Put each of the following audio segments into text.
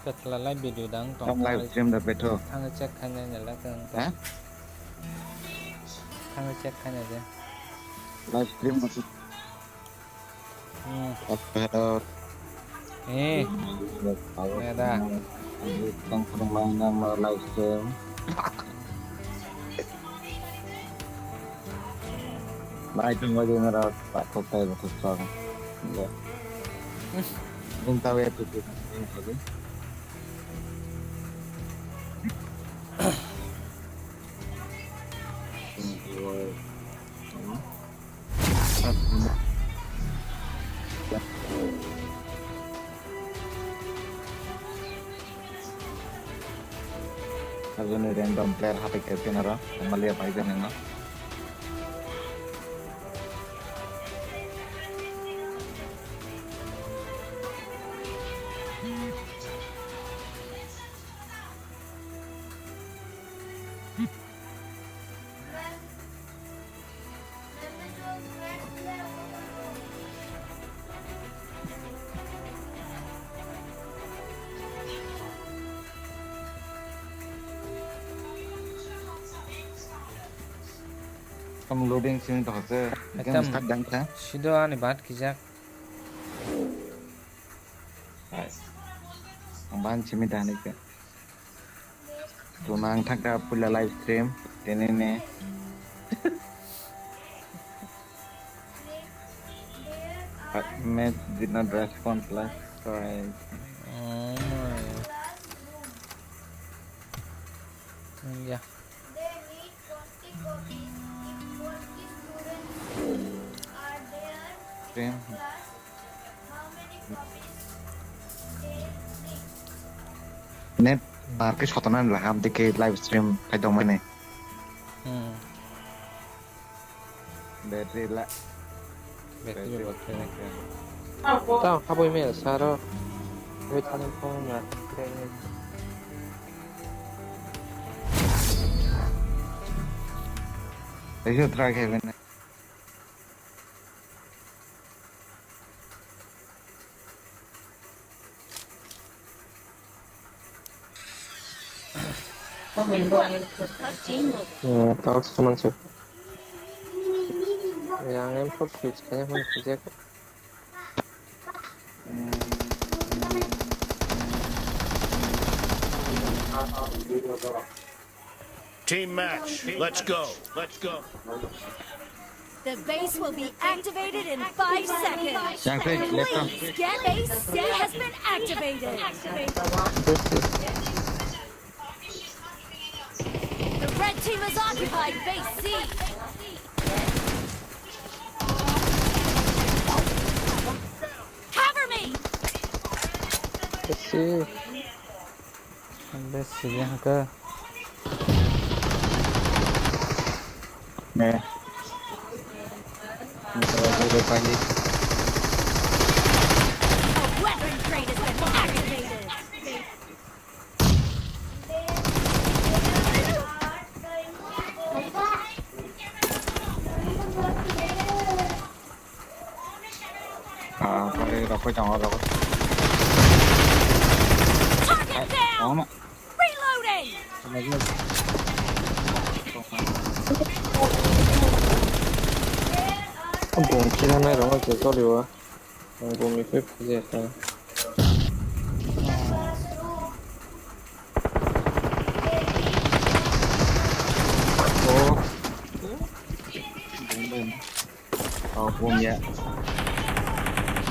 Petla live video dang tong Trong live stream da peto. thang check khane ne la kan Hả? thang check khane de Live stream masuk. Hello. eh ne da Tang sedang mainan live stream. Live stream aja ngerawat Pak Kota itu sekarang. Enggak. Belum tahu ya tuh. Ini random player HP captain nara, kembali apa aja nih no? Kamu loading sini tuh hasil, game start dan kan? Sudah ani bat kijak. Amban cimi dah nih kan? Tunang thakda pula live stream, ini nih. Match did not respond plus, sorry. Ya. Stream. Net market khotonan lah ham dike live stream kai dong mana? Battery lah. Battery battery. Tao 하고 있면 사러 왜 타는 폰이야? 그래. Ayo try Kevin. tao suman sih. Yang em pun kayaknya pun kerja. Team match. Let's go. Let's go. The base will be activated in 5 seconds. Yang klik laptop. Please get base C has been activated. The red team has occupied base C. Cover me. 그렇지. Sampai sini ke. Nih. Ini depan ni. A weapon crate has been activated. Kali dapat jangan dapat. Target down. Mak. Reloading. 봉킬 하나 이런 거 개소리와 몸이 회피지 했다. Bom ya.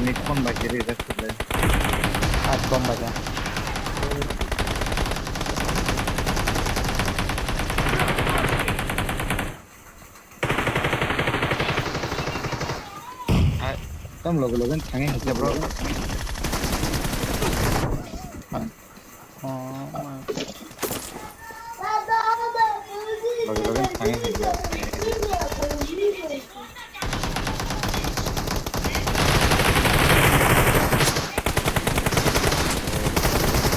Ini pun bagi dia sudah. Bom baca. Kamu logo-logo tangi aja bro. Logo-logo tangi aja.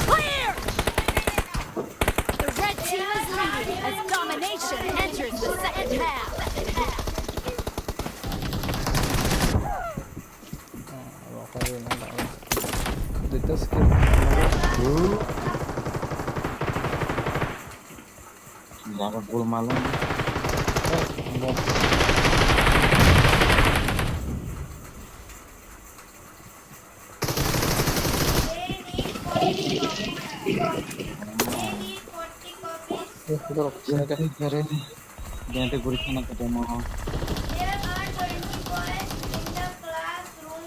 Clear. The red team is leading as domination enters the second half. Kalau kau nak, kita skip. Jangan full malam. Duduk sini deh. Cari ganti gurisan atau demo. There are 20 boys in the classroom.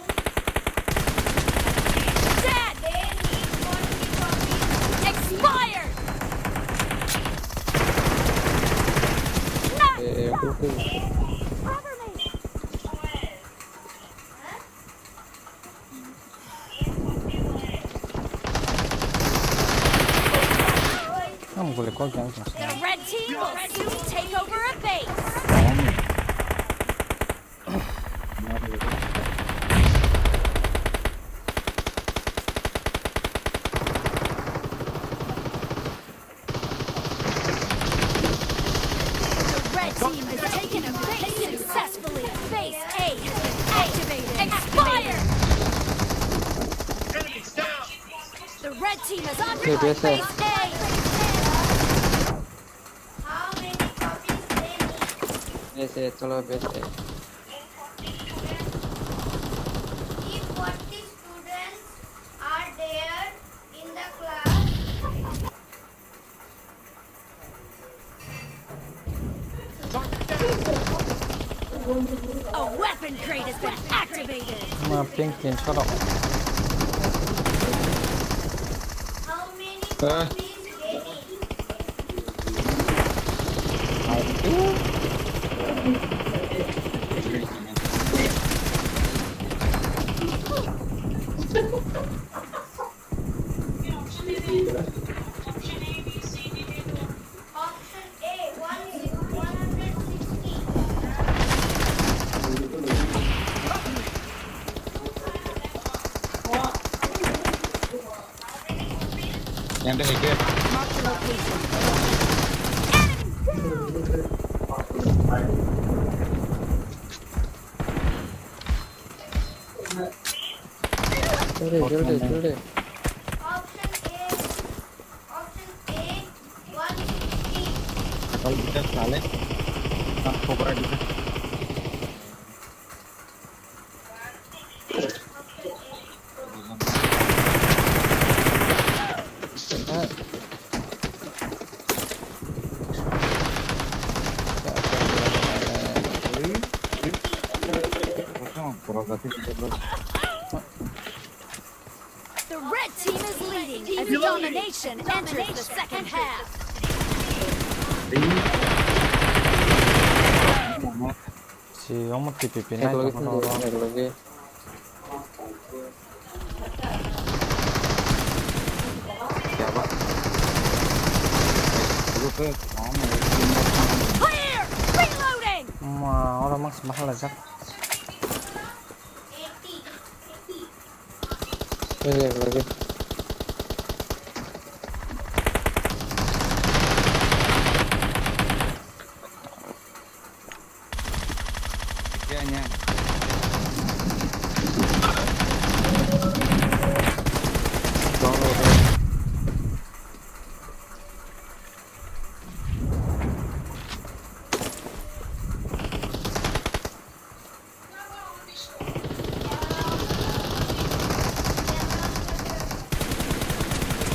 Dead! They need 40 copies. Expired! Nice! Cover me! Kamu boleh kau jangan masuk. The red team will soon take over a base. The red team has taken a base successfully. Base A has been activated. Expired! Enemies down. The red team has occupied biasa. base A. How many copies they need? Biasa, चलो biasa. If 40 students are there in the class, A weapon crate has been activated. มาเพียงเกียนช็อตออก how many copies they need? Option A, 160. Yang ada hijau. Mark the location. Joldi, joldi, joldi. Option A, 160. Kalau kita salah, tak coba juga. The red team is leading as domination enters the second half. si omot pipi Naik lagi sendiri, naik lagi. Siapa? Clear! Reloading! ma orang mas mahal aja 80. Naik lagi. Kayaknya.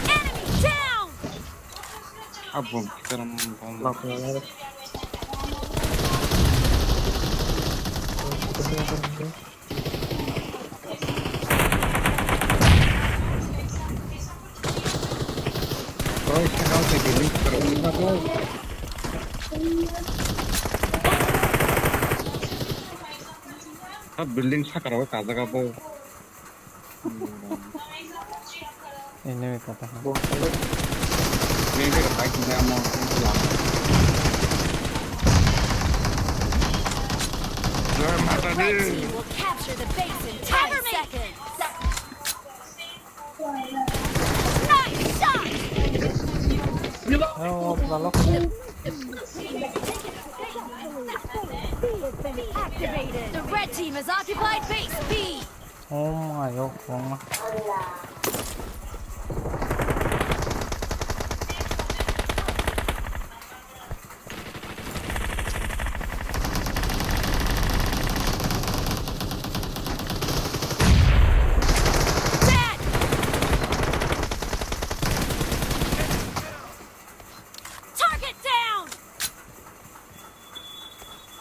Enemy down! Abang, sekarang Maafnya lagi. Oh, sekarang saya pilih terus. Building छा करो काजा का वो ini भी पता है मेरे का bike में हम माता Red the team will capture the base in 10 seconds. Nice shot! oh balok Activated. The red team has occupied base B. oh my god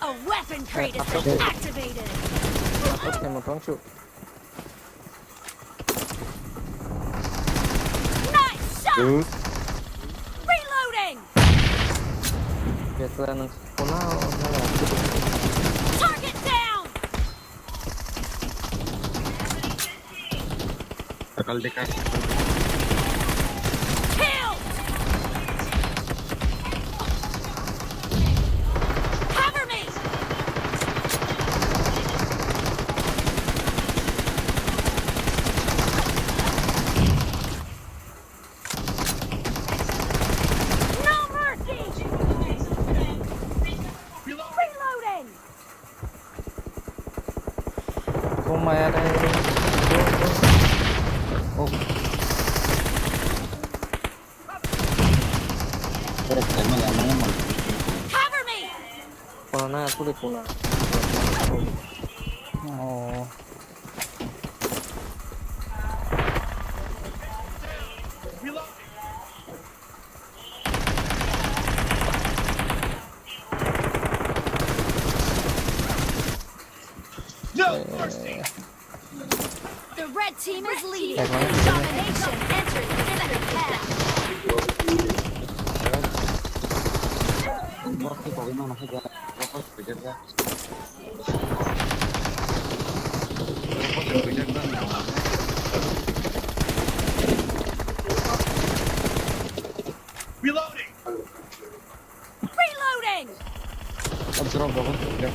A weapon crate has been activated. Okay, mo don't shoot. Nice shot. Dude. Reloading. Biasa nang sekolah na. Target down. Bakal dekat. Killed. Cover me. No mercy. Reloading. Kumaya na Oh, Terus saya mana mau. Cover me. Kuna na sulit kuna. oh. No mercy. The red team is leading. Hey, man. Domination enters the center path. Waktu bagaimana saja. Fokus berjaga. Fokus berjaga. Reloading. Reloading. Observe fokus berjaga.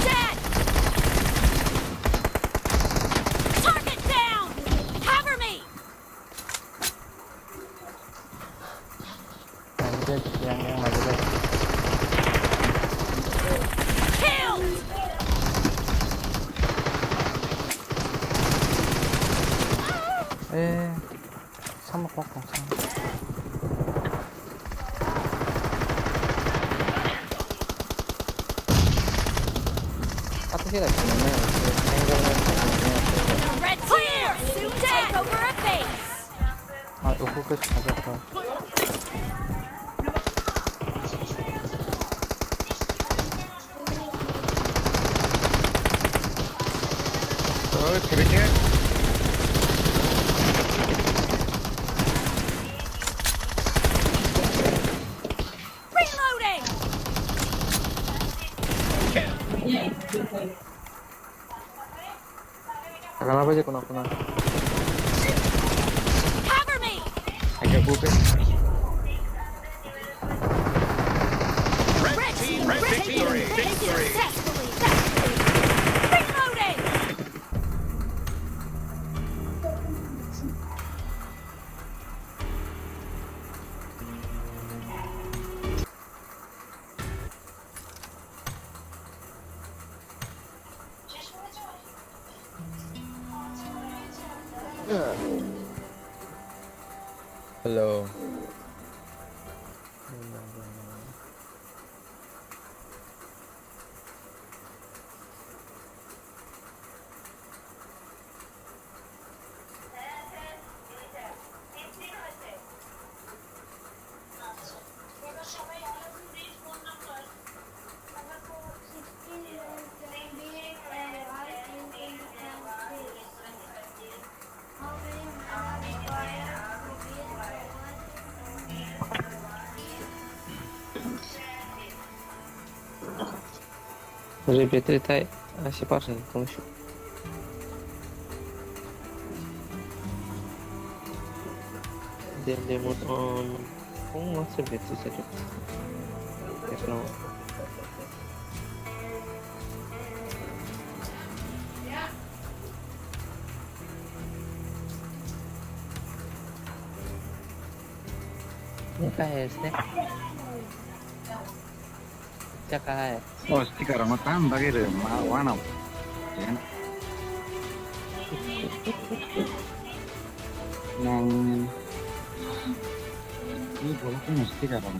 Dead. Target down. Cover me. Yang maju deh. Killed. Sama kosong sama. Apa sih lagi? Red team soon take over a base. 아, 이거 끝 가졌다. Terus berjaga. Reloading. Akala apa aja kuna. Cover me. Agak bubuk. Red team victory. Victory. Successfully. Reloading. Hello. Repetitai asi parsen konuşuyor. Then they moved on. What's a bit to set up? Yes, no. Cakai. Oh, stiker sama tambah gitu. Warna. Ya. Nang ini bola punya stiker apa?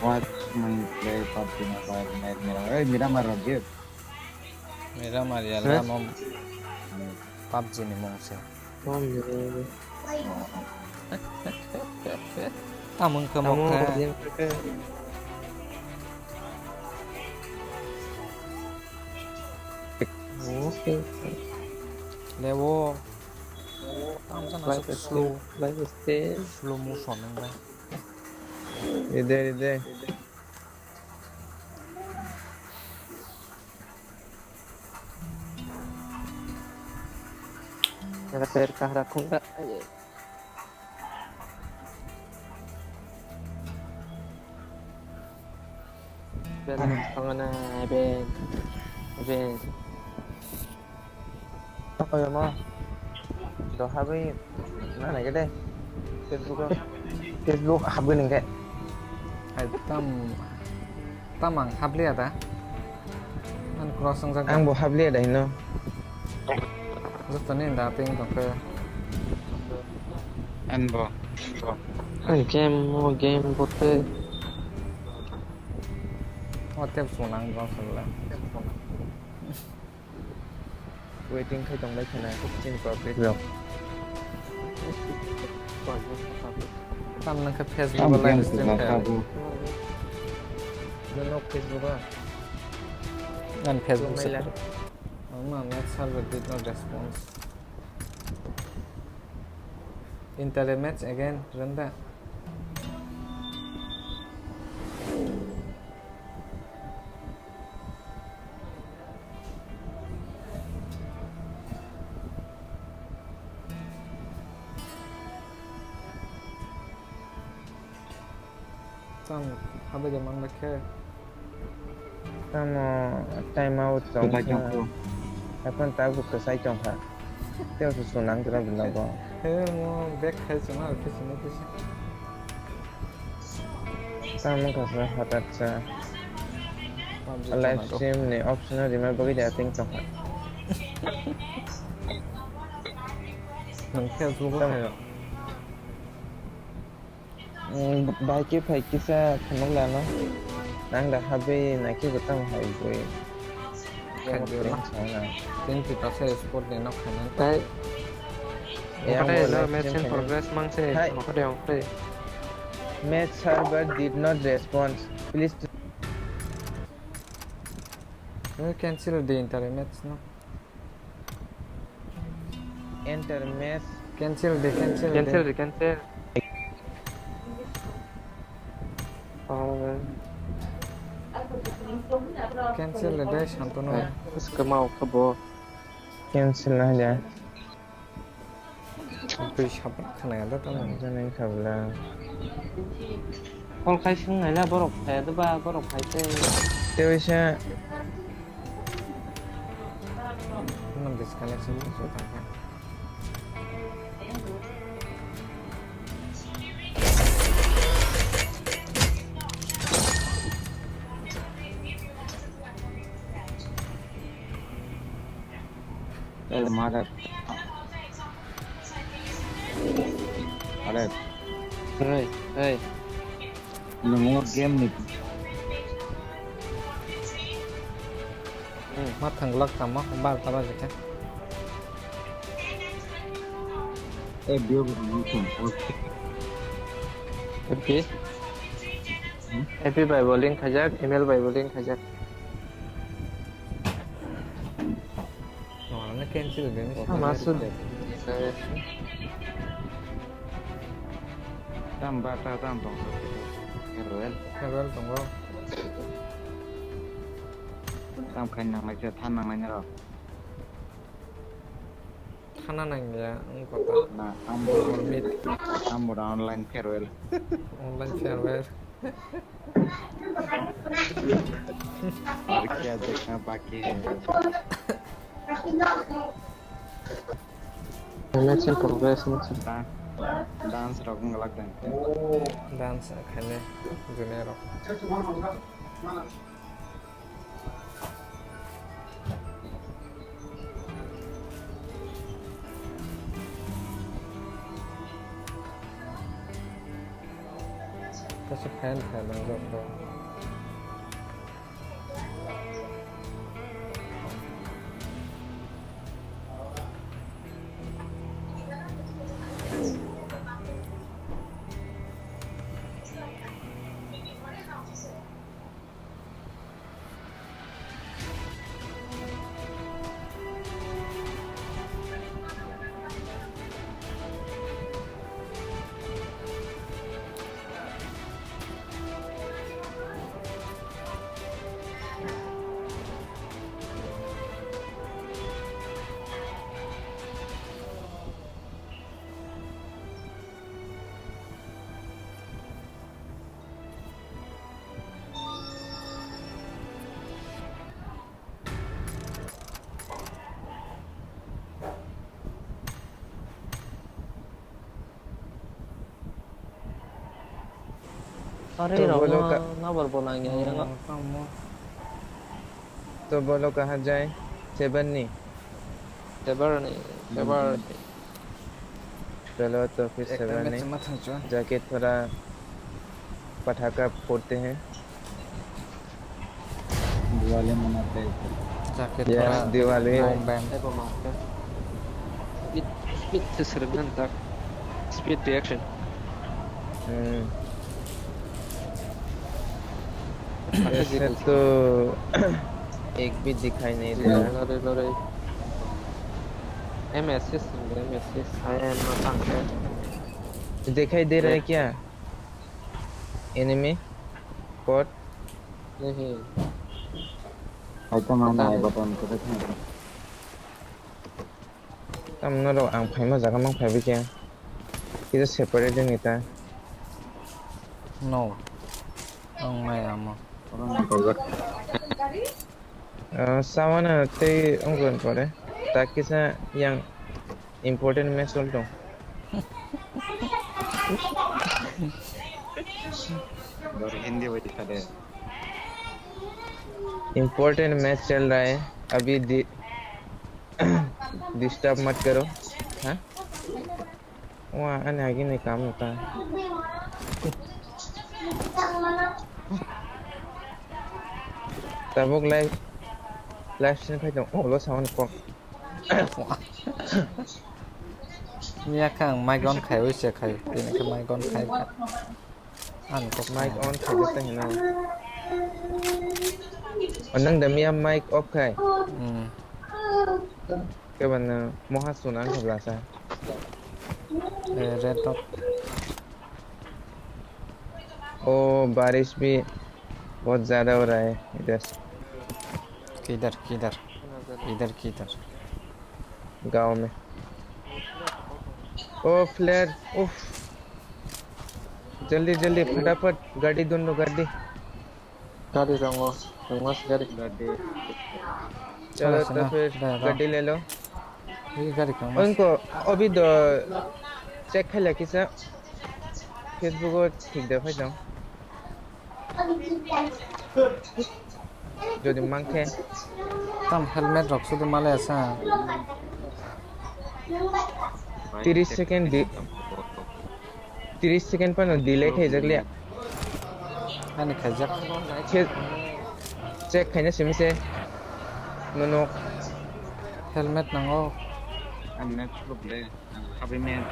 Watch my play PUBG Mobile Night Mirror. Miramar Rajiv. मेरा मारिया ला मम PUBG ni mong se Không gì. mong ke Không mok có ka riêng cái cái lewo tam sana like slow like stay. slow motion nang ba Ide. Nggak ter kah rakung tak? Ben tengah ben. Thôi em ơi, đồ hai với nó này cái đây, Facebook không? Facebook hấp cái này cái, ai tam ang hable ta an cross sang ăn bộ hấp liệt đấy nó, rất tane da ting to ke And bo. Game bote. hotel sunang ba sala waiting khi trong đấy thế này, trên public được, tam nang ke Some Facebook live games stream are ke tabu. nó Facebook á, an Facebook Zoom se mail ma net server did not response internet match again randa tam habe de mang ke tao mà time out Kita trong, jumpa. apa tahu buka saya trong hả, tiêu số số năng kita benar kok, he mo back hai chuna ke chuna ke tao mau kasih hatat sa, live stream này optional di mana bagi dia ting trong hả, nang Facebook hai baik kia phải kisah kenal lah no, nang dah habis nak kita betul hai gue, Kan dia ting lah. trong lah. tin kita se sport de nok khanan Đấy. Yang Có đây mau là live match stream in kena. progress mang se. Hai. Có đều đây. Match server did not respond. Please we cancel the internet match no enter match. cancel the Cancel. cancel the shantanu Terus ke mau ke bo. Cancel aja. pe shap khana da tam Jangan kabla. Con khai sinh này là borok phải thứ ba borok phải thế. Tiêu siya. nam disconnection so ta Marah. Alright. Ơi. Nomor game ni. ma thang lak tam ma ba ta ba ka Dia bukan. Okay. Happy by bowling khajak, email by bowling khajak. no na cancel de ni Masud. Tambah dong. Heroel. farewell tongo Tam kan namanya than namanya loh. khana nang ya ko ta Nah, meet kamu online farewell. online farewell और क्या देखना बाकी है Match in progress match. Dance रखूंगा लगता है dance khane junero कैसे फैल फैलेंगे तो अरे तो रहो बोलो का ना बोलाएंगे ये ना तो बोलो कहाँ जाए सेवन नहीं सेबर नहीं सेबर चलो तो फिर एक सेवन में नहीं चमत है जो जाके थोड़ा पटाखा फोड़ते हैं दिवाली मनाते हैं जाके या थोड़ा दिवाली बॉम्ब बैम Apa makan? Speed seserangan tak? Speed reaction. ऐसे तो एक भी दिखाई नहीं दे रहा Lari lari. MSS MSS. Saya makan kan? दिखाई दे रहा है क्या एनिमी स्पॉट Nih. आइटम मैंने आया बटन को देखना तब न रो आं फाइ मा जागा मां फाइ भी क्या किधर सेपरेट नहीं था नो मैं आमा orang nak cover सावन ते अंगन पड़े ताकि सा yang important match चल दो dari Hindi वही सारे important मैच चल रहा है अभी डिस्टर्ब मत करो हाँ वहाँ आने आगे नहीं काम होता है तब वो लाइव स्ट्रीम पे तो ओलो साउंड को เนี่ยข้างไม้ก้อนไข่ไว้เสียไข่ตีนคือไม้ก้อนไข่อันก็ माइक ऑन कर देते हैं ना और नंग दमिया माइक ऑफ है อืม के बन मोहा सुनान खबला सा เรดดอท ओ बारिश भी बहुत ज्यादा हो रहा है इधर किधर किधर इधर किधर गांव में ओ फ्लेयर उफ जल्दी जल्दी फटाफट गाड़ी दोनों गाड़ी Gadi dong lo. Mas gadi. चलो चलो, तो फिर चलो। गाड़ी ले लो ये गाड़ी का और इनको अभी दो चेक कर ले किसा फेसबुक को ठीक दफा जाऊं जो दिमाग है ตั้มเฮลเมตรอกสุดมาเลยซ่า 30 सेकंड पर डिले थे जगले อันนี้ขยัก चेक खाने से मिसे नो เฮลเมตนังโอ aneh cukup deh tapi main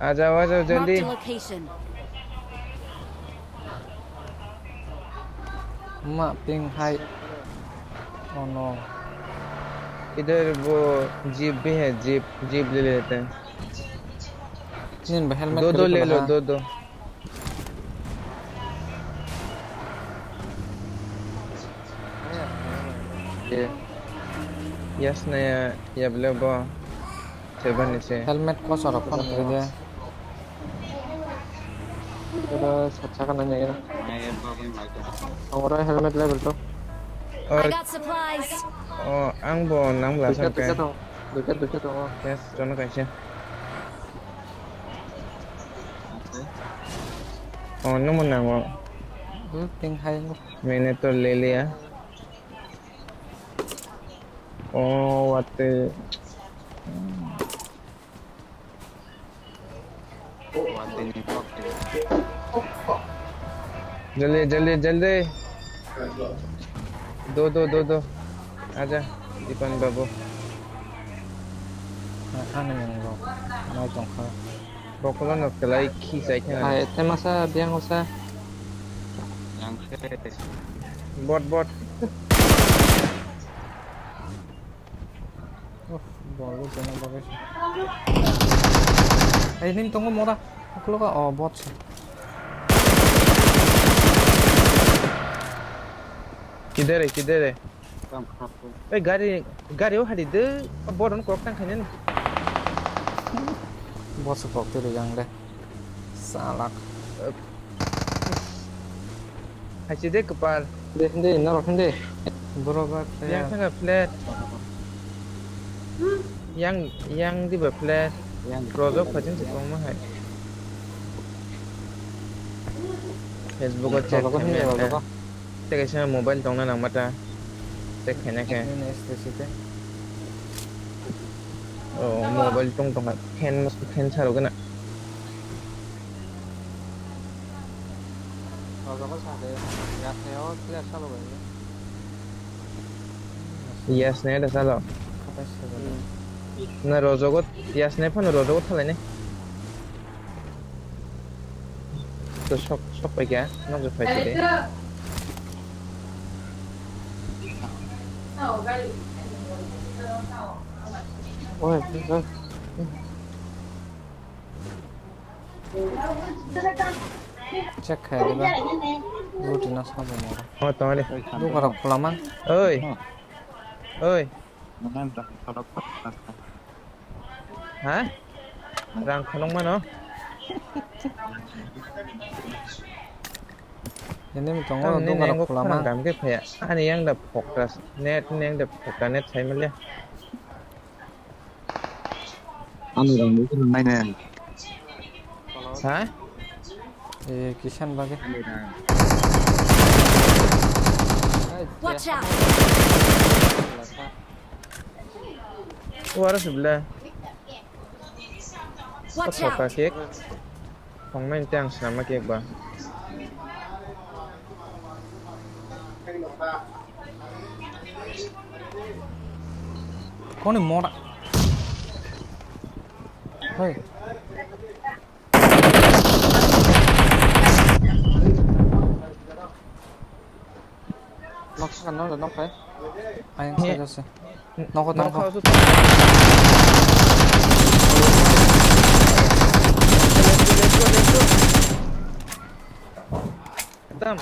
आ जाओ Marked जल्दी a location. มาปิงให้โอ้โน इधर वो जीप भी है जीप ले लेते हैं นี่ไปเฮลเมต दो ले लो दो Iya. यस नया या ब्लबो सेवन नीचे เฮลเมตก็สอดคอนไปเลย Udah sacakan aja ya. main apa lagi Orang helmet level tuh. I और got supplies. आं बो नाम ला Dekat सकते dekat dong. Dekat dong. Yes दोनों कैसे और नो मना वो ปิงให้ลูก मैंने तो ले लिया ओ वाते जल्दी जल्दी जल्दी दो आजा दीपन बाबू Anh em rồi nói tổng khơi बकल नकलाई खी जाइखे Hai temasa biang usa. But but bỏ luôn cho nó vào cái ấy 님 tunggu mau dah aku lupa oh bot sih किधर है ए गाड़ी हो हडी दे बोर्ड को तंग खने ने bot support tu yang deh salah हाइसे दे कपाल Hindi, naro hindi. berubah yang kayak tengah flat yang di bawah flat project pajin se kong ma hai Facebook ko check Kalau hindi, kene kalau check sa mobile tong na nang mata check kene ke ini STCT oh mobile tong ken charo kana Kalau kau sadar, ya theo lihat selalu begini. yes ne da salo apa sih na rojogot yes ne phone rojogot thalai ne to shop pa kya no jo phai de Oi, oi. cek kayak gitu rutin asal mau oh to le lu kalau kelamaan oi oi hả rang khonong ma no ini tunggu oh lu ne kalau ko khonong kelamaan kam ke phaya ani yang da phokras net neng da phokra net sai ma le 아무랑 무슨 말이네. hả kisan bagi Watch out! wara sebelah Watch Apa out! kek? Phong main tiang selama kek ba. kau ni mau tak hei Knock kan, nó là knock phải. anh saja sih noko Nang noko kau tu. खत्म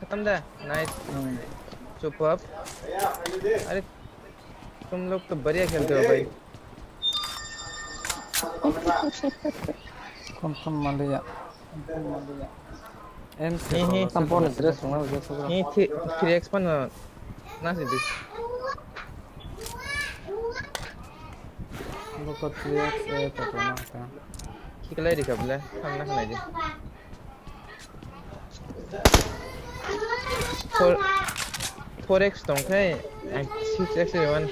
खत्म दा nice चुप up अरे तुम लोग तो बढ़िया खेलते हो भाई kontom Malaysia em Ini Tampon dress semua udah semua. ini 3x pun nasi di lu kau tiap tapi nak kita di kabel हम ना खाना जी 4x dong kai 6x one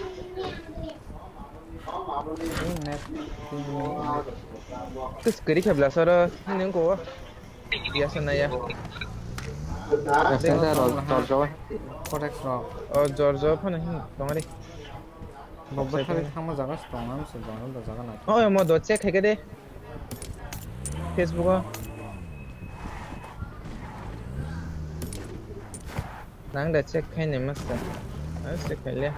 net terus kiri kabel soro ini ko biasa na ya Kita roll roll. correct rock oh Giorgio pun ini dong ari bobot kali kamu jangan setengah sih jangan udah jangan aja oh mau do cek kayak deh Facebook nang da cek kayak nih mas harus cek kali ya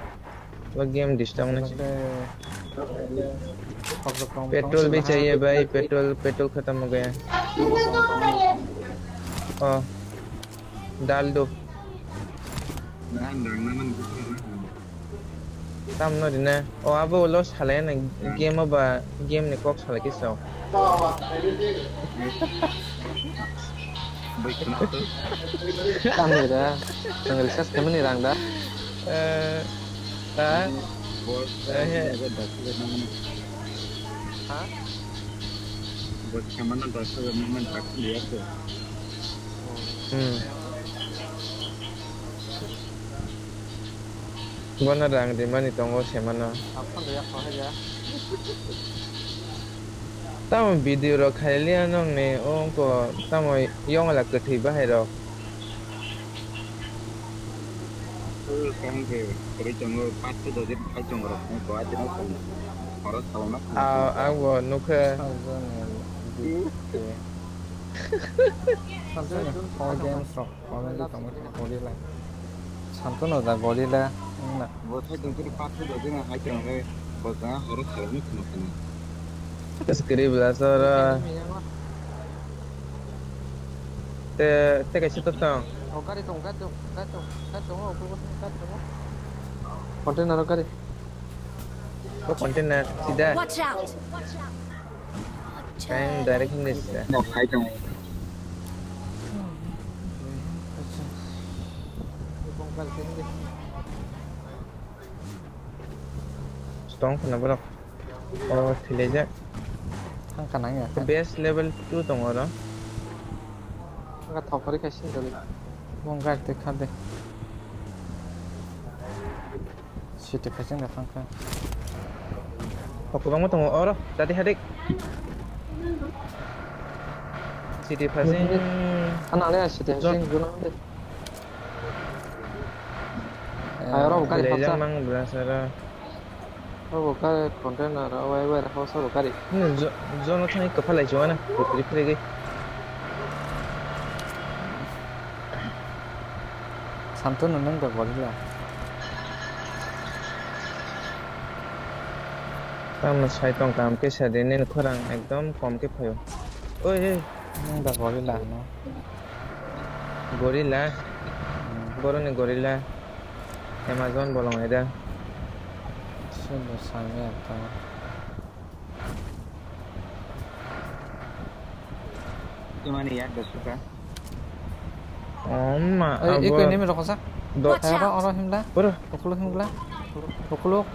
वो game disturb होना चाहिए petrol भी चाहिए भाई petrol खत्म हो गया हाँ डाल दो तम नो दिना ओ अब वो लॉस हाले ना गेम ने कॉक हाले किस Sao Kan ni dah. Tengah research temen ni rang dah. ता Hah? Gua rang di mana tunggu semana Apa tu ya kau aja. tao video rồi khai liên nông này ông có tao mà yong là cực thì bao hay rồi Kami ke kami cuma pasti tu jadi kami cuma orang yang kuat jenis orang tahu nak. anh có nụ cười 산토는 포게임스럽 거기 너무 고릴라 산토는 다 고릴라 나 Buat saya jadi pasti tu jadi nak cuma orang buat orang harus tahu ni cuma kena. cái script là sao ra te cái shit tao 가리 좀 가좀 그거 가좀 컨테이너로 가리 có container sida Watch out! cái direct English Nak saya cuma strong kenapa dok oh thileja 한 가능이야 cái base level 2 tong đó 뭔가 더 거리 가신 저기 뭔가 할때 카드 시트 패싱 같은 거 học của băng mất tong đó tadi hadik city passing 하나 내가 시대 신 그런데 아 여러분 가리 thileja 합사 mang belasara 여러분 가리 컨테이너로 와이와이 하우스 가리 nhưng do nó thay cặp lại chỗ này để play cái 산토는 뭔가 고릴라 tao mà sai tông cảm cái xe đến nên khó rằng एकदम कम cái phải ôi 뭔가 고릴라 너 gorilla boro ne gorilla Amazon bolong ada 신도 상해였다 cuma ni ya bersuka. 엄마 이거 님이 로고사 너 Watch 알아 out! 알아 힘라 boro 오클로 힘라 오클로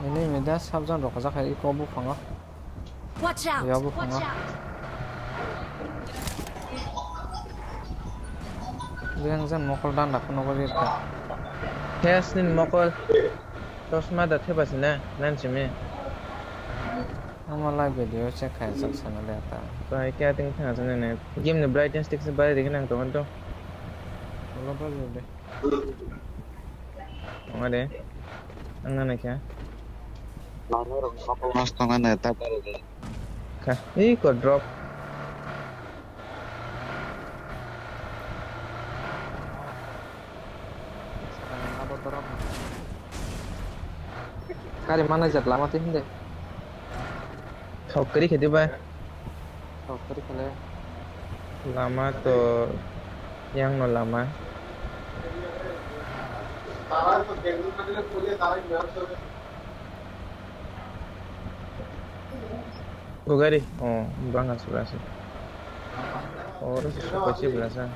ini media sabjan rokaza khai ko bu phanga Watch out! ya bu phanga yang jan mokol dan rakno gori ta Tesnin mokol tosma da the basina nan chime amala video check khai saksana le ta bai kya ting tha sane ne game ne brightness stick se bare dikna to to lo ba de ngade angana kya Lalu orang kapal mas tangan neta baru. ka ko drop 가리 만나자 라마트 힘내 thokri khedi ba 더 거리 갈래 lama to yang no lama Gogari, oh, banget sebelah sih. Oh, terus siapa sih belasan?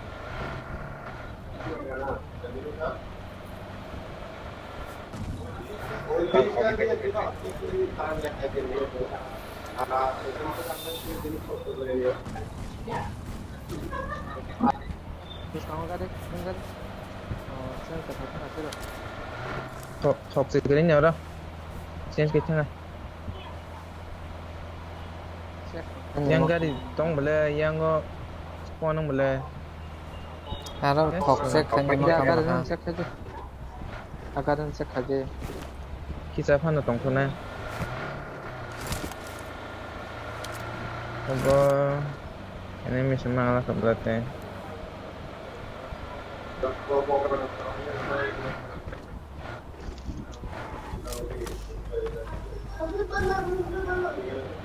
terus kamu garik oh saya kata hasil Thọc sự cái nào đó. Xem cái thằng này. Yang gari tong bela yang go spawn nang bela. ara thok check khai 근데 ni ma 아까는 시작하지 아까는 시작하지 Kita phan tong thona. Apa enemy semang lah kebelatnya.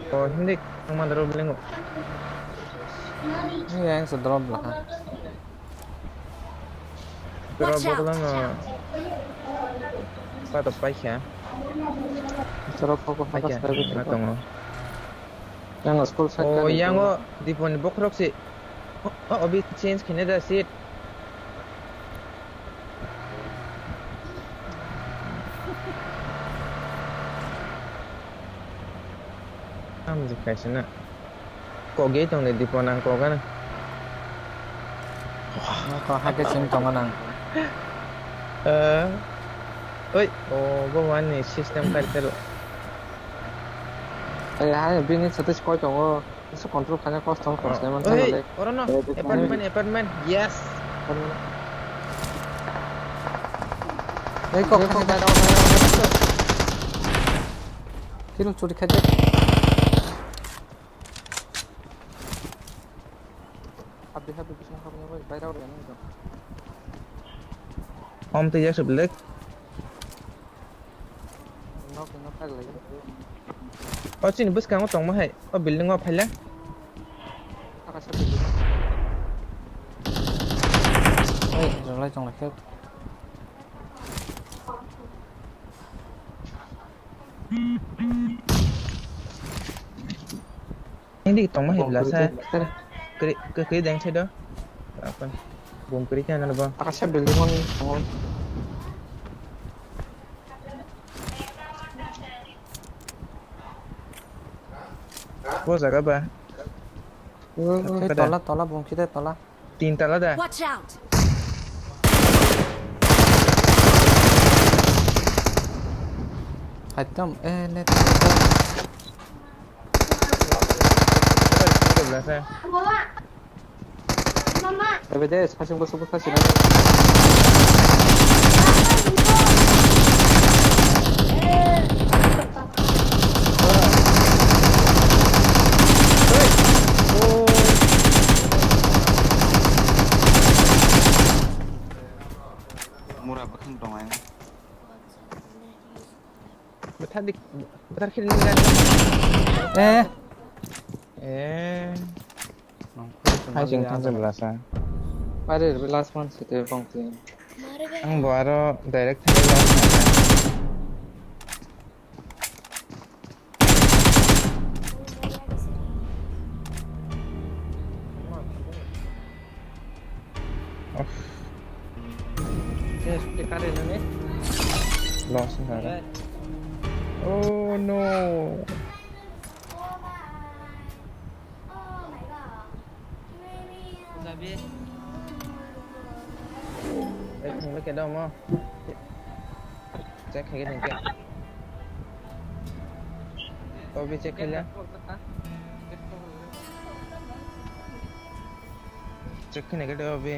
Oh, hindi. Ang mandaro bilang ko. ni yang se drop la ha Pero Watch out. bago lang patapay siya. 저렇게 하고 Patya. 하고 Matong. 그냥 스쿨 살 Oh, yang ko di po ni bokrok si. Oh, obi change kineda seat. Am di kasi na. Ko gate tong di po nang ko kana. nó có hai cái sim trong nang Oi, oh, go one ni system ka pero. Hai bini satu sekolah cowok. Itu kontrol kanya kos tahu kos saya mana Hey, lek. orang no. Apartment. Yes. এই cock কিরম চুরি খাইতে Habis bisa kamu nyoba bayar orang itu. Om tu ya sebelak. Nó phải lấy. Ở trên bus càng có tổng mà hay. Ở building ngọc hay lắm. Apa sih beli? เฮ้ยเราไล่จงหลักแค่ Anh đi tổng mà hay là sao? Cái đang chơi đó. Apa? Bom kiri kan ada bang. Apa sih beli mon? Bos agak apa? เฮ้ยตอนละบงคิดได้ตอนละ Tin tala dah. Watch out! ไข่ต้มเน็ต Sebelah saya. Mama. Tapi deh, pasang bos kasih. Murah bahkan dong ayam. Betar kiri ni kan. เอ๊ะ Hai sing kan sebelah saya. Ada last month itu bang tu. Ang baru direct hari lalu. Yes, dekat ini. Lost sana. Oh no. Tapi Không có cái đâu mà. Check cái này kìa. Có bị check hay check cái này cái đâu bị.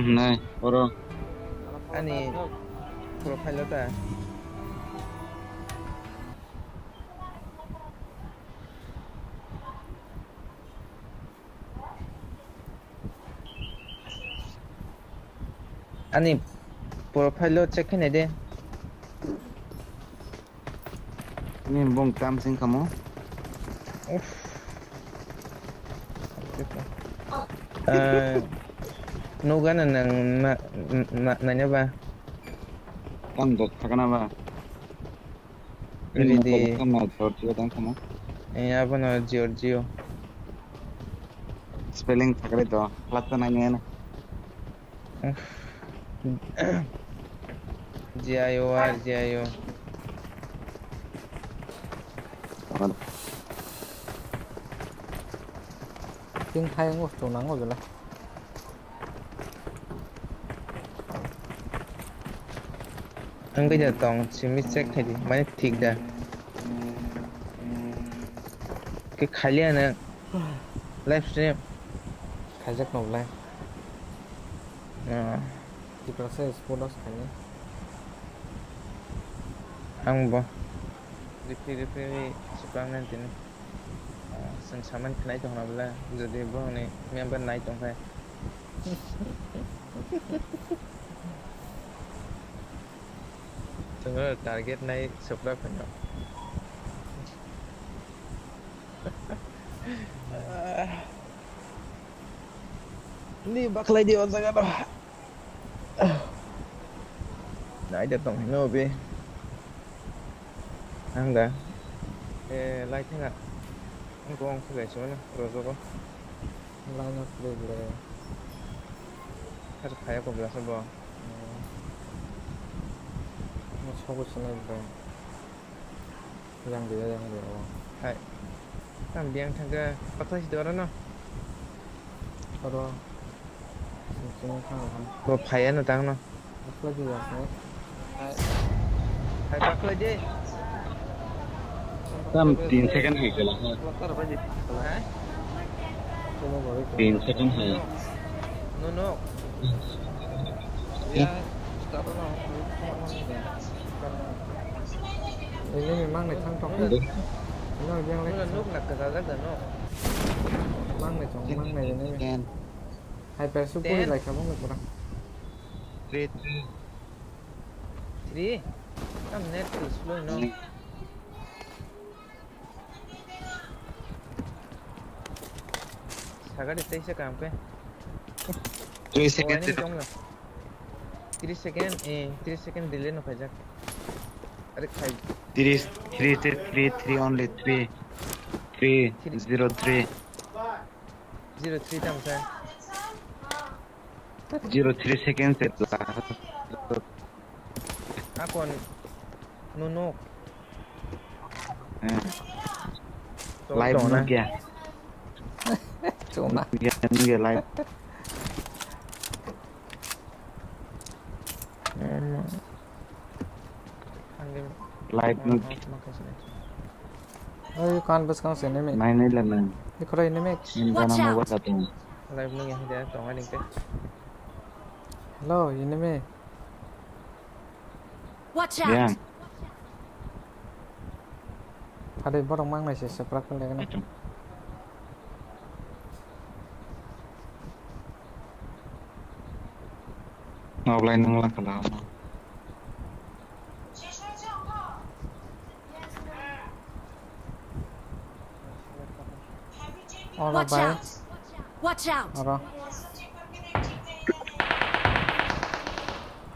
Này, bro. Ani profile lo ta. Ani profile lo check cái này đi. Ini bom kam sing kamu. Nuga na nanya ba? Kan dot thakana ba. Ini di kan na Georgia dan kamu. apa na Giorgio. Spelling thakale to. Lata nanya na. Gio. tiếng hay ngủ chỗ nắng rồi lại Ang bây giờ toàn chỉ mới check hay đi, máy thiệt đã. Cái khai liền nè, livestream. khai giấc nổ lên À, thì có sẽ spoilers khai nhé ang ba? Repeat sekarang nanti ni. Sensaman naik tong nabla, jadi bro ni, member naik tong saya. Tunggu target naik seberapa penyok. Ni baklay di on sangat dah. Naik dah tong no be. Angga. Like thế nào? Anh có không phải số này, rồi rồi có. lại nó về về Hay phải có việc sao bò? nó 서고 지내는 그냥 돼요 Hay. Làm điang thằng cái bắt tay đó đó. 서로 지금 상황 Có phải anh tăng nó. 플러기 왔네 Hay bắt lên đi. Tam 3 second hai gala. Taruh aja. Hah? Cuma baru itu. 3 second hai. No. Ya, taruh no. Ini memang nih thằng trong Hindi. nó riêng No lấy là nước là cái rất là no. mang này trong mang này này Can. hai bé số cuối lại không được đâu 3 Three. Come net is slow no. 사가리 떼이셔 감게. 3 second. Seconds. 30 second 30 second delay no khajak. अरे खाई 3 only 3 0 3 03 tam sa 0 3 seconds akon no live no kya chỗ mà kya live live no ơi con bớt con sẽ này mẹ nine element đi coi đây này mẹ indana Watch out. mo bata tum live no yahi da to ngading te hello ini mẹ Watch out! yang ada borong mang này sẽ sepak cái này offline nang lang kala ora Watch bay out! Watch out! ora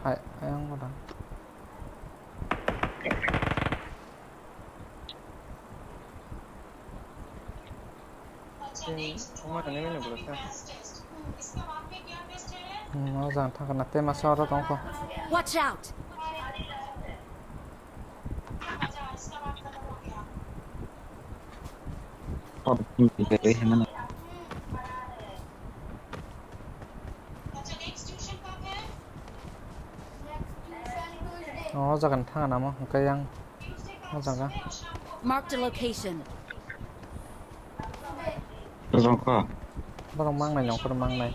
ai ang ora Cuma ini nih bro. nó rằng thằng cái nát mà sao đó không có Watch out! और करे है ना nó ra gần thằng nào mà cái yang nó rằng cái Marked a location. rồi có borong mang này nhóm borong mang này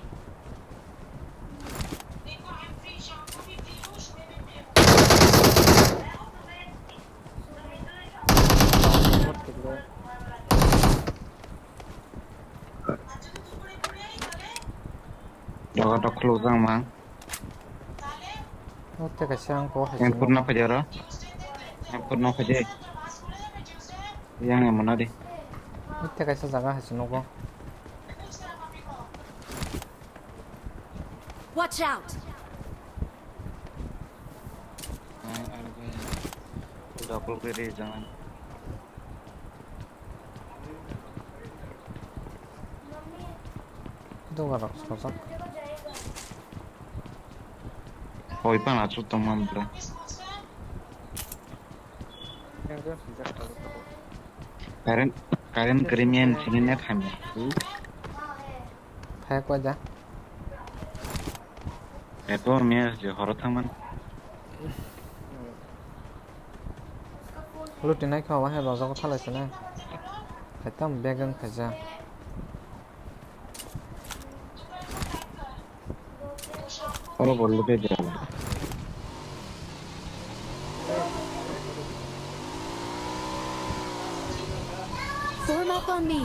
đó đó close ang mang nó thế cái sang có hay yang purna pajara yang purna paje yang mana deh nó thế cái sang jaga hay nó có Watch out! udah aku kiri jangan đâu vào đó sao sắc oi pan acu teman bro Yang itu sejak taruh. karen karen krimian sini net kami hay quá giá itu mia je horo thaman lúc trên này không hay vào do có thay lại thế này phải tầm bé gần phải ra horo bollo ke jala Form up on me!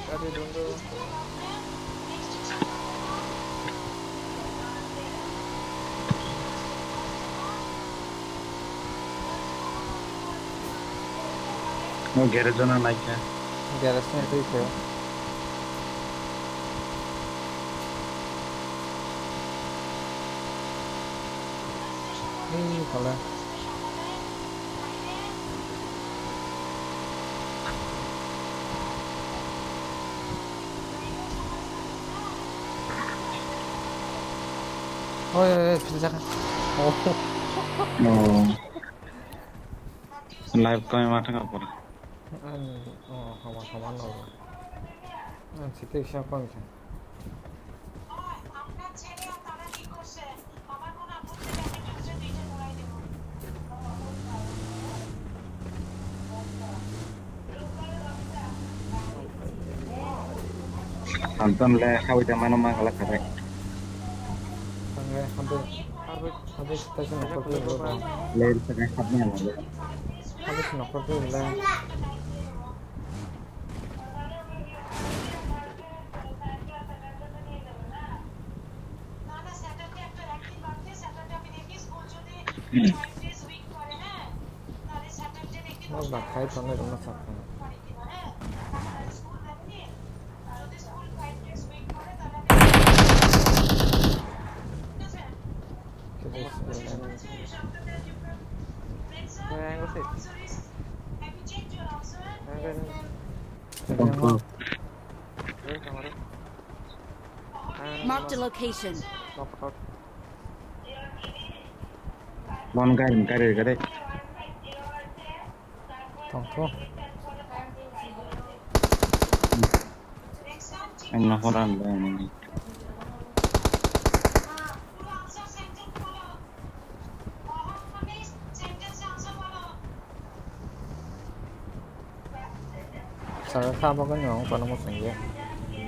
Tadi dulu. no garage na naik ya garage में तो ही नहीं खोला ओए फिर जा ओ no live kami mata nggak pernah không ăn rồi anh chỉ tiếc sao con chứ Nonton le kau zaman nama kalau kata. Tangga habis kita nokor dulu bang. Le sekarang sabnya lah. Habis nokor dulu lah. Mau bakai tanah rumah sakit. Hang on, sit. Tunggu. Marked a location. Bon garing kare kare. Tunggu. Anh nó horan lah ini. Saya apa kan nyong pada musim ya.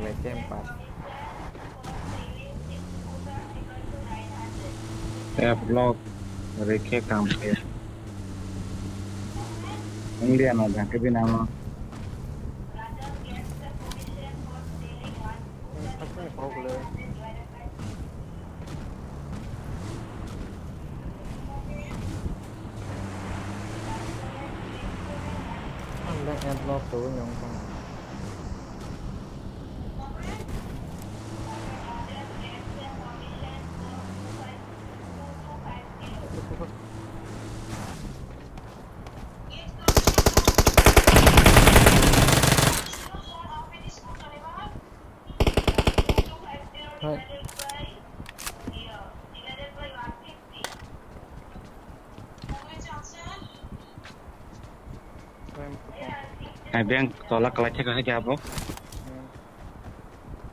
Lagi 4. Saya vlog mereka kampir. Indian ada ke nama. Anda add log tu nyong kan. Hai. Ada yang tolak kelasnya ke apa?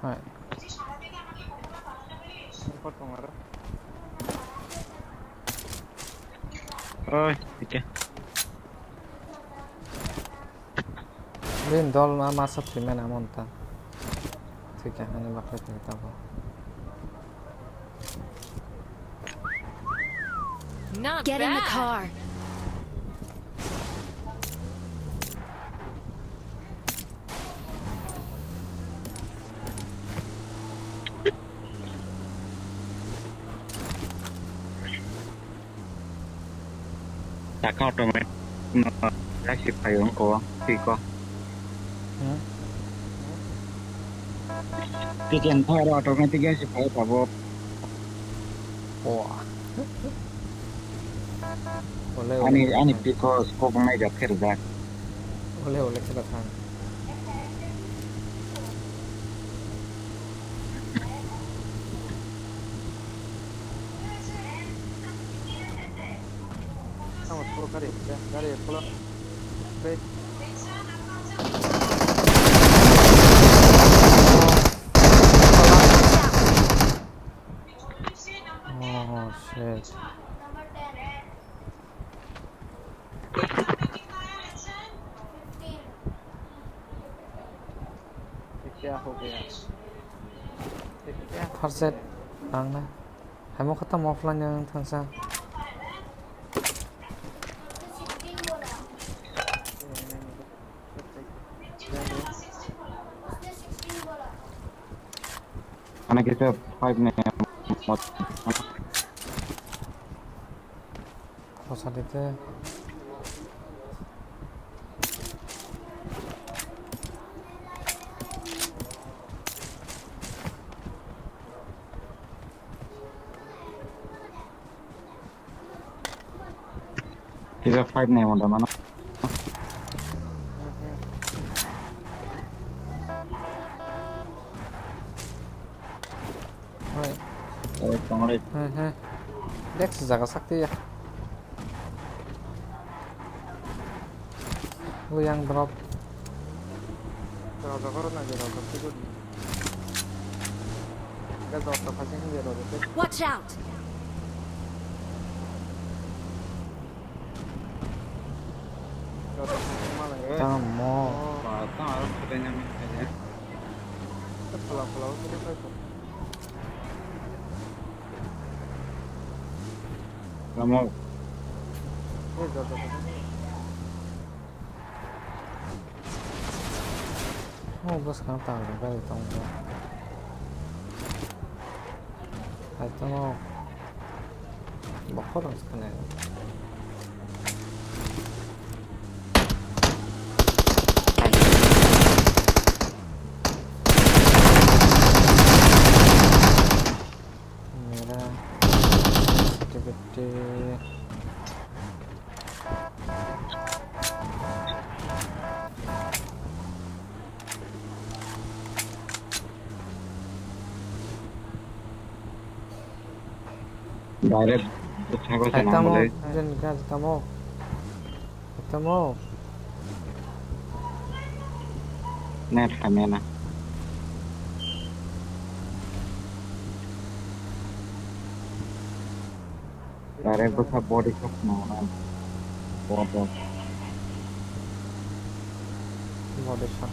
Hai. Oh, oke. Bin dol masuk di mana monta. Tiga ini bakal kita apa? Not Get in the car. Đã có rồi mày. Đã xịt phải uống của thì có. Cái chuyện thôi đó trong cái cái xịt phải cả bộ. Wah. Boleh. Ani because kok nggak ada kerja. Boleh kita kan. Vamos, pulo kari, ya, kari, pulo. Baik. Oh shit. क्या हो गया क्या Farset bang na. Hai mau ketemu offline yang thangsa. Karena kita 5 nih mod. Kosa itu. Kita 5 nih mod mana? Hai. Pengurus. Dex jaga sakti ya. Lu yang drop. Kalau kau nak jalan kau tu, kita drop tak pasti ni jalan tu. Watch out. Kalau tak malah. Kamu. Patah harus katanya. Kalau itu kan Kamu Oh, gue sekarang tahu juga itu enggak. Itu mau bokor sebenarnya. Merah, gede-gede. direct usaha ko sa Kita mau, nambole. Jen, guys, kita mau. Net kami na. Direct ko sa body shop mo na. Bodo. Body shot.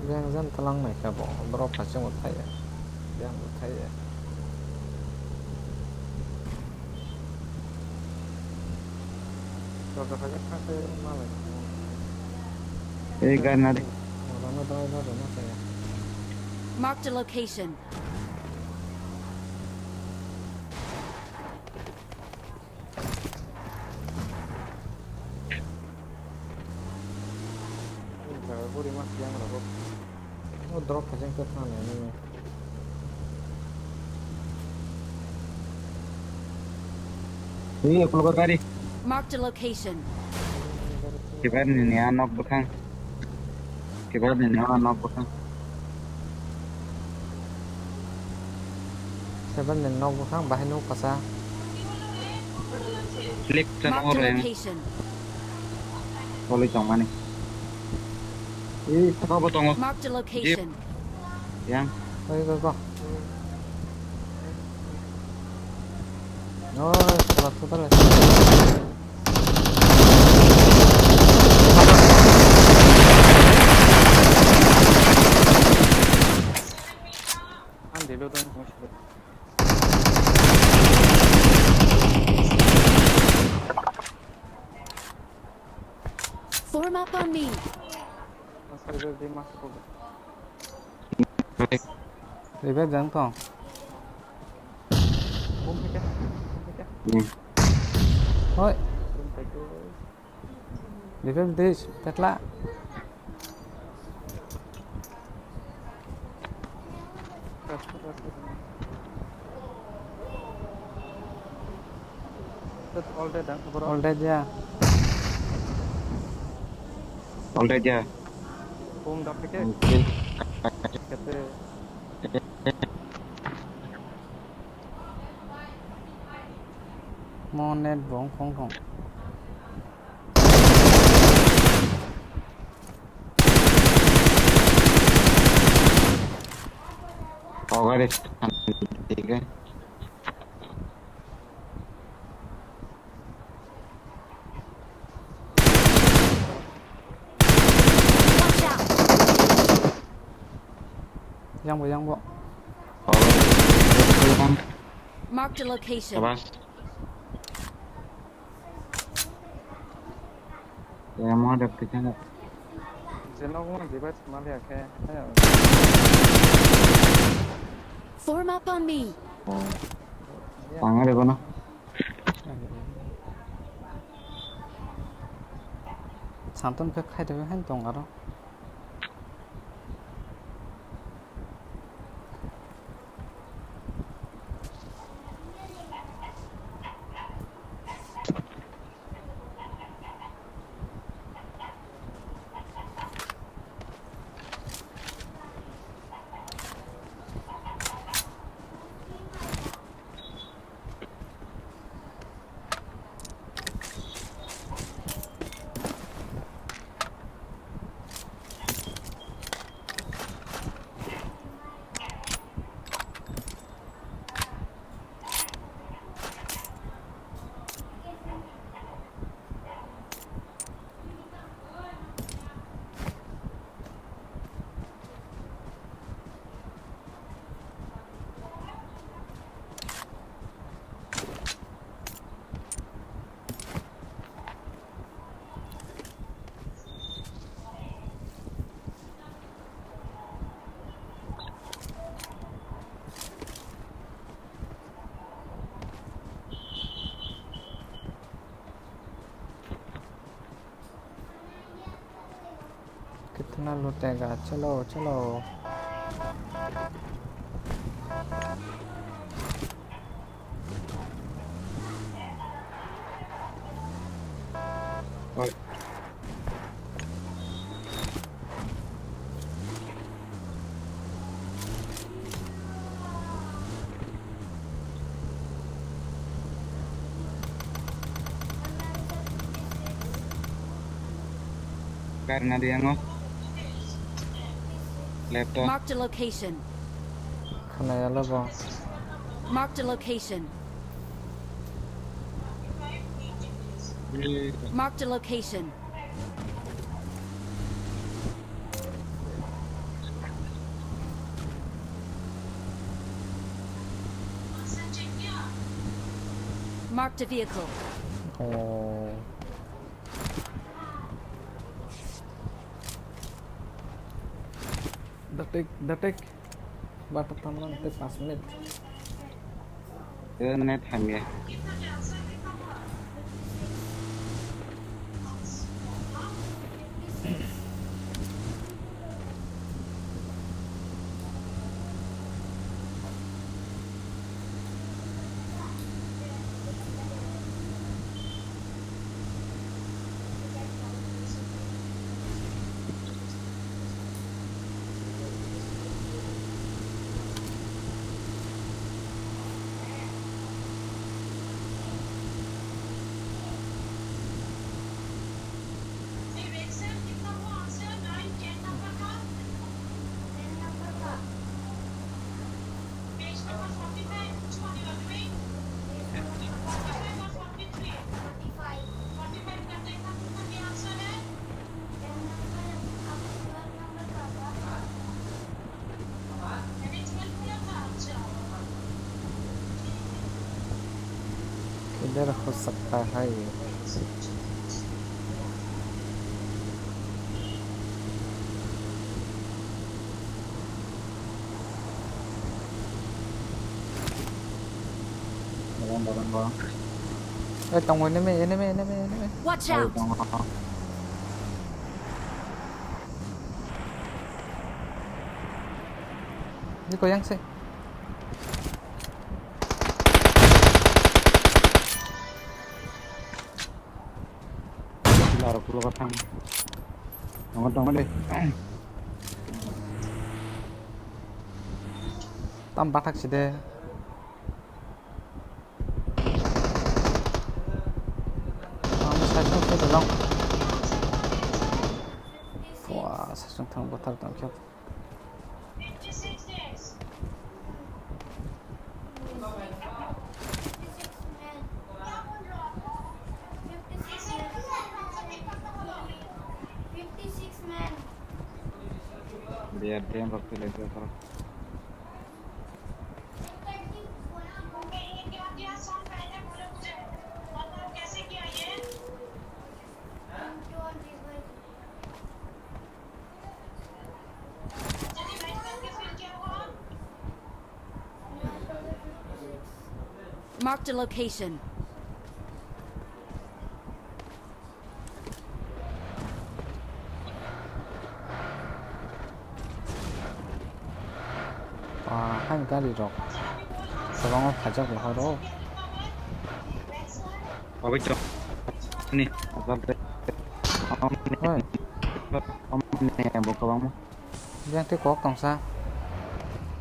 Yang zan telang này cả bộ, drop phải trong một thầy, yang một thầy. Rồi phải chắc cái mà này. Eh gan na de. Nó đôi nó rồi nó thầy. Marked a location. Gue di mas yang lah. Oh, drop phải trong cái thang này này. Eh aku ko tadi. Marked a location. Kibar ni anak bukan. Kibar ni anak bukan. Seven nên nông khác bài nông cả sao? Klik sa Marked a orang. location. Boleh chong mana? Eh, apa tong Marked a location. yang Ôi, go. Ôi, sebelah tu terus. An dulu tuh musuh. Form up on me. Masuk dulu di masuk. Đi bếp dẫn còn. Bom kita. Ôi, Bom kita. đi bếp đi, thật lạ. All day dan bro. All day ya. Alright ya. Bom dah kita. Okay. Kata Monet bóng không không. Over it. ठीक है. Watch out. Yang bộ. Over. Marked a location. Sabas. Ya mau ada kerjaan. Jenau mah jibat malah kayak. Form up on me. Pangar deh kono. Samton ke khai được hết tổng cả đó. कितना लूटेगा चलो चलो Ôi. Karena dia ngok laptop Marked a location. ข้างในแล้วบอก Marked a location. Marked a location. Marked a vehicle. โอ้detik batas teman nanti 5 menit net ham ya. किधर हो सकता है ये Barang-barang. tunggu ini Watch Ayo, out. tengok. ini goyang sih Lara pulau katang. Tengok deh. tampak tak sih deh saya tolong wah saya tolong botar tangkap 56 men. Biar dia yang waktu itu kalau Marked a location. 한 가리로 저방을 가져고 하러 apa itu? Nih, apa deh? ơi Om này bộ cầu bóng. giang tiếp có còng xa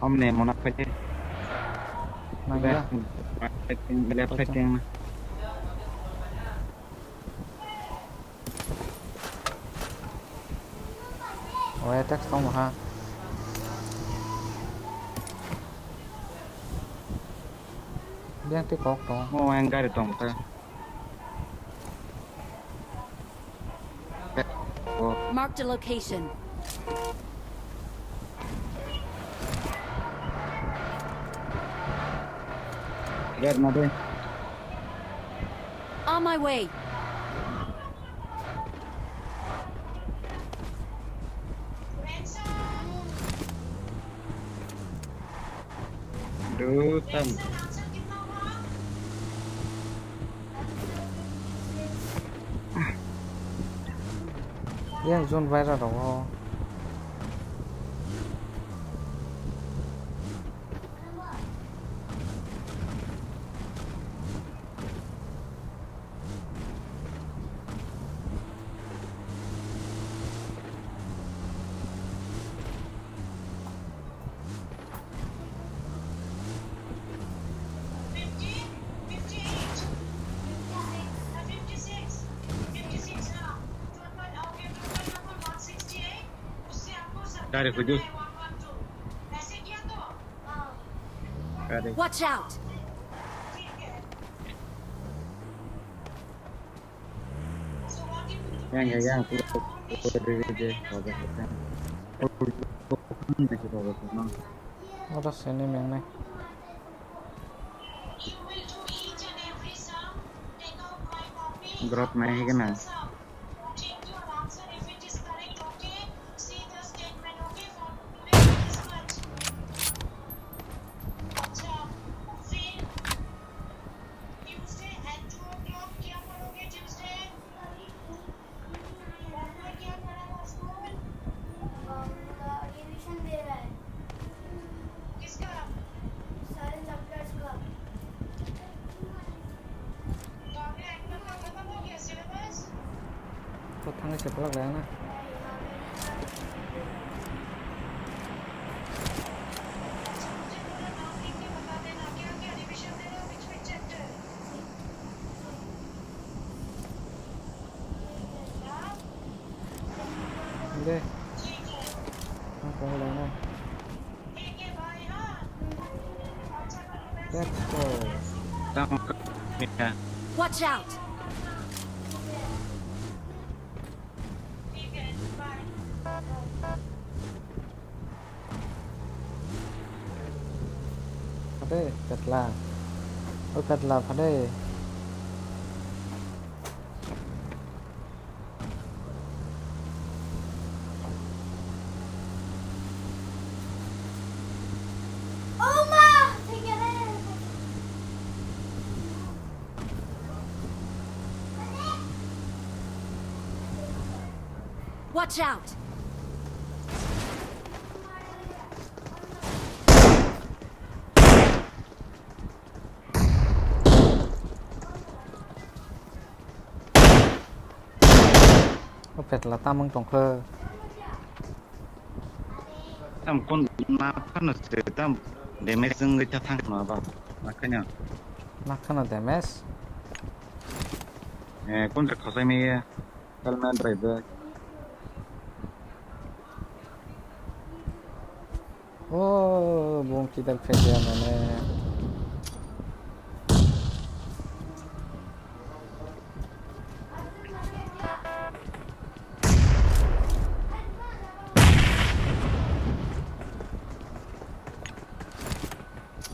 Om này mau apa aja? mang Udah, ra lihat setting. ôi chắc xong rồi ha giang tiếp có còng Mau yang garis dong, ta. Oh, Marked a location. lihat nanti. On my way. Duh, tam. giang zone vai ra đâu Cari khusus. Cari. Watch out! Yang Ora sini miếng này. Growth naik kan na. Revision दे रहा है किसका सारे chapters का Có thằng này chụp lắc lẻ nè. Đi. Nó có đây này. Let's go. Tama ka. Watch out! Phá đê, thật là. Ôi thật là phá đê. Oma take it in Watch out! Ôi thật là tam mừng trọng khơ. Tam kon ma kan se tam damage ng ta thang ma ba. Makanya. Nakana damage. Kon ra khosai me kalman driver. Ô, buông kita phê ra mà nè.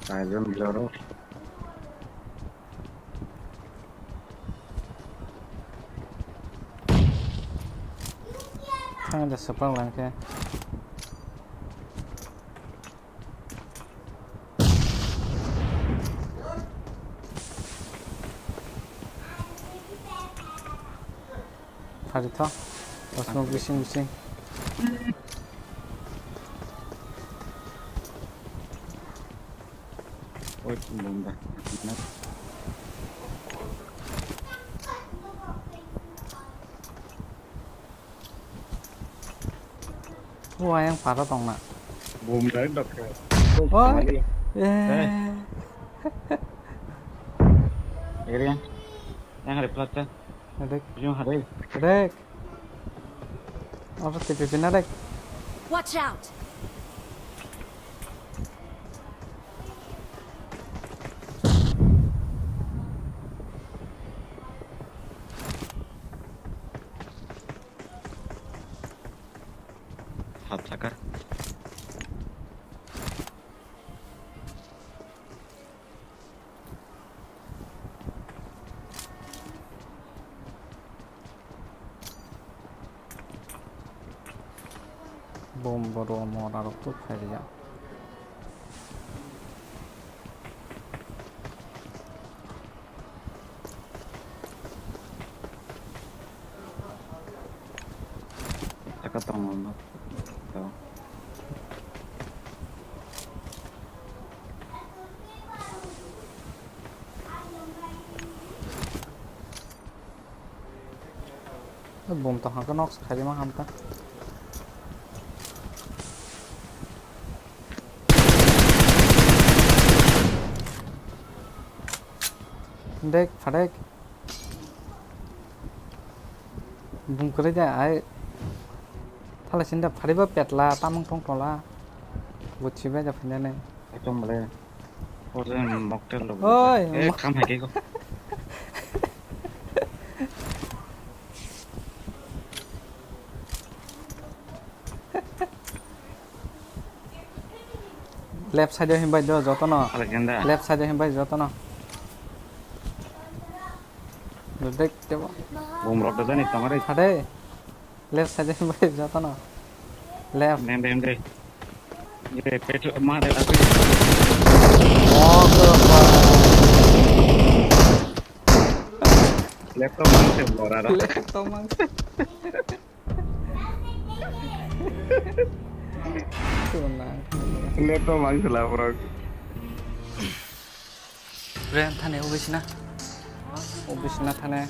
Ayam bilaro. Thằng này sập lăng kìa. Phải thôi. Osmo bising. Oi, bomba. Ủa anh phá ra tòng nè. Bom đấy đập rồi. Ôi. Yeah. Area. Yang ada plat. Adek. Jom hari. Adek. Orang TPP na adek. Watch out! Hat sakar. Bom baru mau naruh tuh kayak. Sakar tong. Tahu. Bom tao hàng cái nóc khai đi mà ham ta. Dek, phadek. Bom करे जाए आए 팔라신다 파리바 뺏라 따멍통 돌라 부치베 잡히네 Trong mà đây. Có ra mọc trên lồng. Ôi, Ê, mọc. khăm hai cái con. Left সাইডে হিমবাই দিও যতন Alexander. Left সাইডে হিমবাই যতন দেখ দেব Vùng lọt được này tao đây. সাইডে লেফট সাইডে হিমবাই যতন left Em đây em đây. ये पेट मार दे अभी. Laptop मार से बोल रहा था. লেফট মান শুনা Laptop मार से ला रहा. রে থানে ওবিসনা থানে